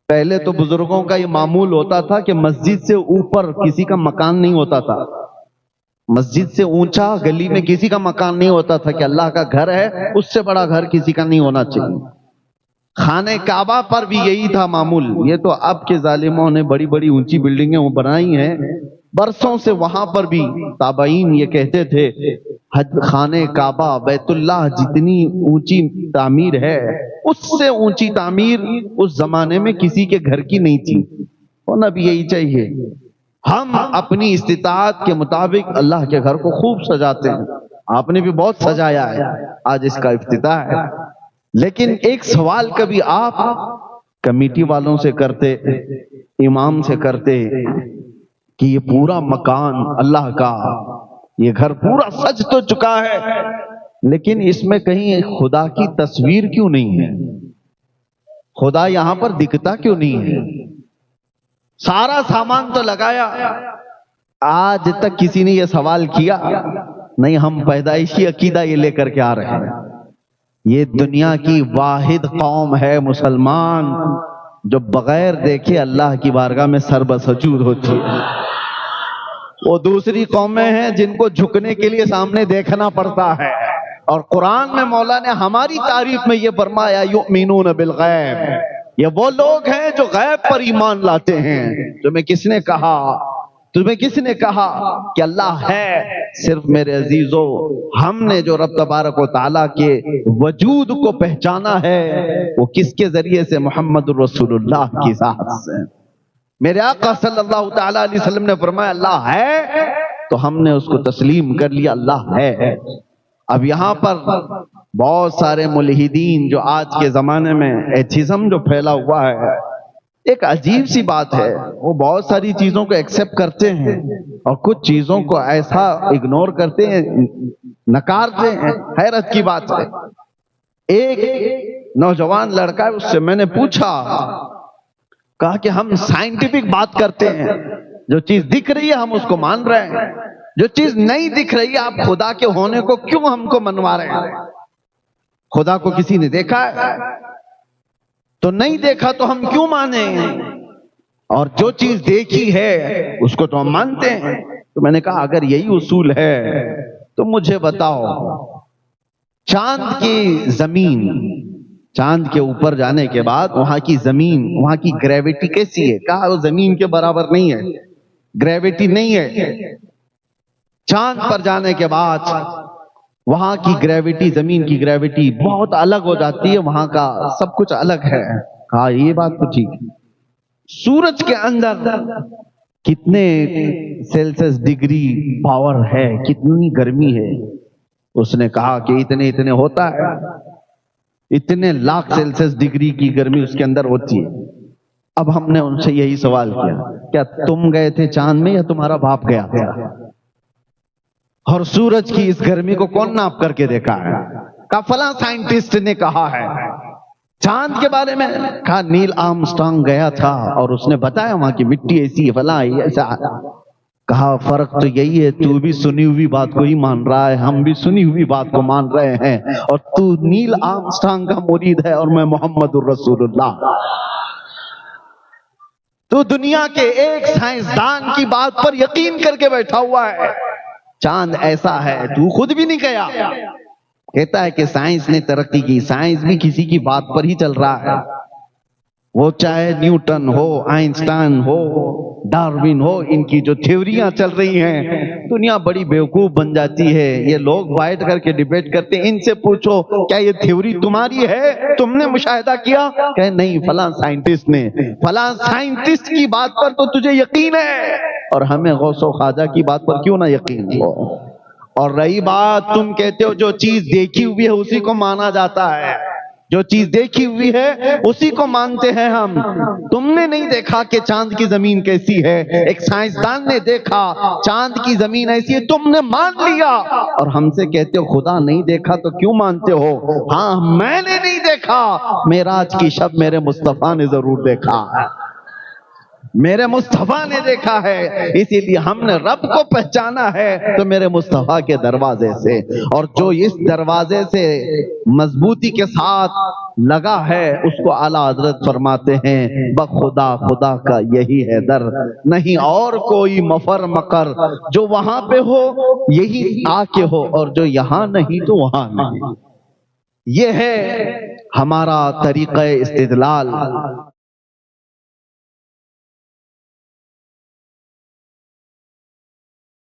پہلے تو بزرگوں کا یہ معمول ہوتا تھا کہ مسجد سے اوپر کسی کا مکان نہیں ہوتا تھا، مسجد سے اونچا گلی میں کسی کا مکان نہیں ہوتا تھا کہ اللہ کا گھر ہے اس سے بڑا گھر کسی کا نہیں ہونا چاہیے۔ خانہ کعبہ پر بھی یہی تھا معمول۔ یہ تو اب کے ظالموں نے بڑی بڑی اونچی بلڈنگیں بنائی ہیں، برسوں سے وہاں پر بھی تابعین یہ کہتے تھے خانہ کعبہ بیت اللہ جتنی اونچی تعمیر ہے اس سے اونچی تعمیر اس زمانے میں کسی کے گھر کی نہیں تھی، ہونا بھی یہی چاہیے۔ ہم اپنی استطاعت کے مطابق اللہ کے گھر کو خوب سجاتے ہیں، آپ نے بھی بہت سجایا ہے، آج اس کا افتتاح ہے، لیکن ایک سوال کبھی آپ کمیٹی والوں سے کرتے، امام سے کرتے کہ یہ پورا مکان اللہ کا، یہ گھر پورا سج تو چکا ہے لیکن اس میں کہیں خدا کی تصویر کیوں نہیں ہے؟ خدا یہاں پر دکھتا کیوں نہیں ہے؟ سارا سامان تو لگایا، آج تک کسی نے یہ سوال کیا نہیں۔ ہم پیدائشی عقیدہ یہ لے کر کے آ رہے ہیں، یہ دنیا کی واحد قوم ہے مسلمان جو بغیر دیکھے اللہ کی بارگاہ میں سر بسجود ہوتی ہے۔ وہ دوسری قومیں ہیں جن کو جھکنے کے لیے سامنے دیکھنا پڑتا ہے، اور قرآن میں مولا نے ہماری تعریف میں یہ فرمایا یؤمنون بالغیب، یہ وہ لوگ ہیں جو غیب پر ایمان لاتے ہیں۔ تمہیں کس نے کہا، تمہیں کس نے کہا کہ اللہ ہے؟ صرف میرے عزیزو ہم نے جو رب تبارک و تعالیٰ کے وجود کو پہچانا ہے وہ کس کے ذریعے سے؟ محمد الرسول اللہ کی ذات سے۔ میرے آقا صلی اللہ تعالیٰ علیہ وسلم نے فرمایا اللہ ہے، تو ہم نے اس کو تسلیم کر لیا، اللہ ہے۔ اب یہاں پر بہت سارے ملحدین جو آج کے زمانے میں ایتھیزم جو پھیلا ہوا ہے، ایک عجیب سی بات ہے، وہ بہت ساری چیزوں کو ایکسپٹ کرتے ہیں اور کچھ چیزوں کو ایسا اگنور کرتے ہیں، نکارتے ہیں۔ حیرت کی بات ہے، ایک نوجوان لڑکا ہے، اس سے میں نے پوچھا، کہا کہ ہم سائنٹیفک بات کرتے ہیں، جو چیز دکھ رہی ہے ہم اس کو مان رہے ہیں، جو چیز نہیں دکھ رہی ہے آپ خدا کے ہونے کو کیوں ہم کو منوا رہے ہیں؟ خدا کو کسی نے دیکھا ہے تو نہیں دیکھا تو ہم کیوں مانیں؟ اور جو چیز دیکھی ہے اس کو تو ہم مانتے ہیں۔ تو میں نے کہا اگر یہی اصول ہے تو مجھے بتاؤ، چاند کی زمین، چاند کے اوپر جانے کے بعد وہاں کی زمین، وہاں کی گریویٹی کیسی ہے؟ کہا وہ زمین کے برابر نہیں ہے، گریویٹی نہیں ہے۔ چاند پر جانے کے بعد وہاں کی گریویٹی، زمین کی گریویٹی بہت الگ ہو جاتی ہے، وہاں کا سب کچھ الگ ہے۔ کہا یہ بات تو ٹھیک ہے۔ سورج کے اندر کتنے سیلسیس ڈگری پاور ہے، کتنی گرمی ہے؟ اس نے کہا کہ اتنے اتنے ہوتا ہے، اتنے لاکھ سیلسیس ڈگری کی گرمی اس کے اندر ہوتی ہے۔ اب ہم نے ان سے یہی سوال کیا، کیا تم گئے تھے چاند میں یا تمہارا باپ گیا تھا؟ اور سورج کی اس گرمی کو کون ناپ کر کے دیکھا ہے؟ کہا فلاں سائنٹسٹ نے کہا ہے۔ چاند کے بارے میں کہا نیل آرمسٹرانگ گیا تھا اور اس نے بتایا وہاں کی مٹی ایسی ہے، فلاں ایسا۔ کہا فرق تو یہی ہے، تو بھی سنی ہوئی بات کو ہی مان رہا ہے، ہم بھی سنی ہوئی بات کو مان رہے ہیں، اور تو نیل آرمسٹرانگ کا مرید ہے اور میں محمد الرسول اللہ۔ تو دنیا کے ایک سائنسدان کی بات پر یقین کر کے بیٹھا ہوا ہے، چاند ایسا ہے، تو خود بھی نہیں گیا۔ کہتا ہے کہ سائنس نے ترقی کی، سائنس بھی کسی کی بات پر ہی چل رہا ہے، وہ چاہے نیوٹن ہو، آئنسٹائن ہو، ڈاروین ہو، ان کی جو تھیوریاں چل رہی ہیں، دنیا بڑی بیوقوف بن جاتی ہے۔ یہ لوگ بیٹھ کر کے ڈیبیٹ کرتے ہیں، ان سے پوچھو کیا یہ تھیوری تمہاری ہے، تم نے مشاہدہ کیا؟ کہ نہیں، فلاں سائنٹسٹ نے، فلاں سائنٹسٹ کی بات پر تو تجھے یقین ہے، اور ہمیں غوث و خواجہ کی بات پر کیوں نہ یقین ہو؟ اور رہی بات، تم کہتے ہو جو چیز دیکھی ہوئی ہے اسی کو مانا جاتا ہے، جو چیز دیکھی ہوئی ہے اسی کو مانتے ہیں ہم۔ تم نے نہیں دیکھا کہ چاند کی زمین کیسی ہے، ایک سائنسدان نے دیکھا چاند کی زمین ایسی ہے، تم نے مان لیا، اور ہم سے کہتے ہو خدا نہیں دیکھا تو کیوں مانتے ہو؟ ہاں میں نے نہیں دیکھا، معراج کی شب میرے مصطفیٰ نے ضرور دیکھا۔ میرے مصطفیٰ نے دیکھا ہے، اسی لیے ہم نے رب کو پہچانا ہے تو میرے مصطفیٰ کے دروازے سے، اور جو اس دروازے سے مضبوطی کے ساتھ لگا ہے اس کو اعلیٰ حضرت فرماتے ہیں بخدا خدا کا یہی ہے در، نہیں اور کوئی مفر مقر، جو وہاں پہ ہو یہی آ کے ہو، اور جو یہاں نہیں تو وہاں نہیں۔ یہ ہے ہمارا طریقہ استدلال۔